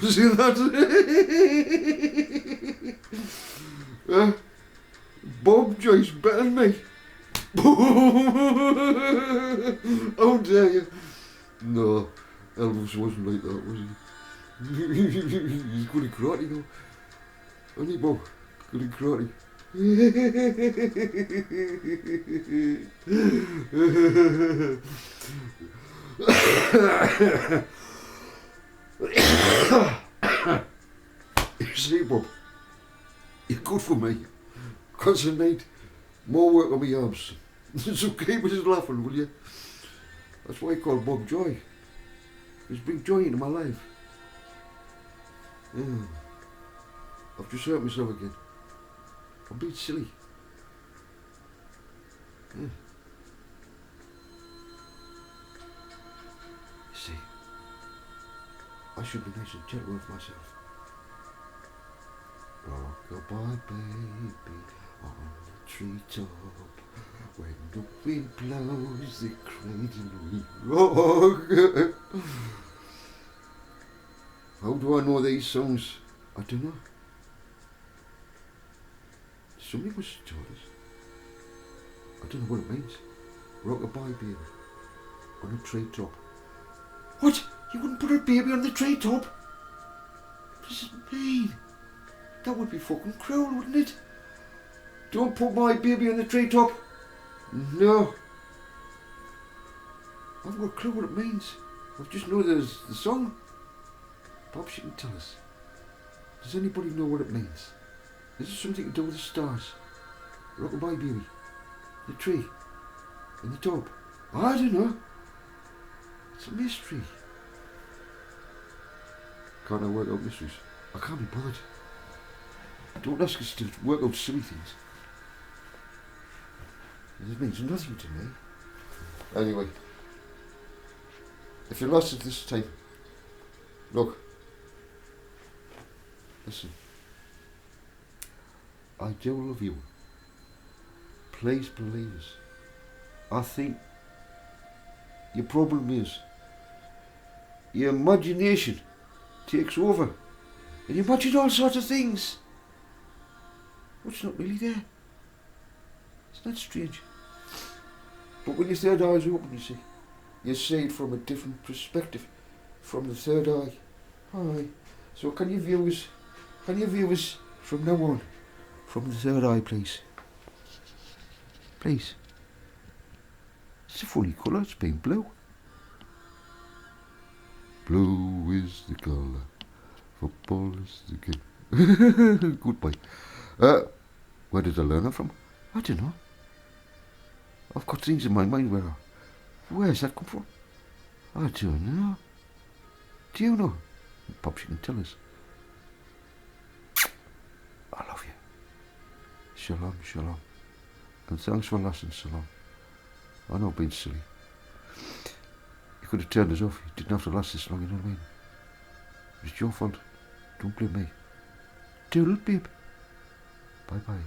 Was in that? Bob Joyce better than me. How dare you? No, Elvis wasn't like that, was he? He's good at karate though. Isn't he, Bob? Good at karate. You see, Bob, you're good for me, because I need more work on my arms. So keep us laughing, will you? That's why I call Bob Joy. He's bring joy into my life. Yeah. I've just hurt myself again. I'm being silly. Yeah. You see, I should be nice and gentle with myself. Rock-a-bye, baby, on the treetop. When the wind blows, the cradle we rock. How do I know these songs? I don't know. Somebody must have told us. I don't know what it means. Rock-a-bye, baby, on a treetop. What? You wouldn't put a baby on the treetop? What does it mean? That would be fucking cruel, wouldn't it? Don't put my baby on the treetop. No. I haven't got a clue what it means. I just know there's the song. Perhaps you can tell us. Does anybody know what it means? Is it something to do with the stars? Rock-a-bye, baby. The tree. In the top. I don't know. It's a mystery. Can't I work out mysteries? I can't be bothered. Don't ask us to work out silly things. It means nothing to me. Anyway, if you lost it this time, look, listen, I do love you. Please believe us. I think your problem is your imagination takes over and you imagine all sorts of things. What's not really there? Isn't that strange? But when your third eye is open, you see it from a different perspective, from the third eye. Aye. So can you view us from now on, from the third eye, please? Please. It's a funny colour, it's been blue. Blue is the colour, football is the game. Goodbye. Where did I learn it from? I don't know. I've got things in my mind where's that come from? I don't know. Do you know? Perhaps you can tell us. I love you. Shalom, shalom. And thanks for lasting so long. I know I've been silly. You could have turned us off. You didn't have to last this long, you know what I mean? It's your fault. Don't blame me. Toodle, babe. Bye-bye.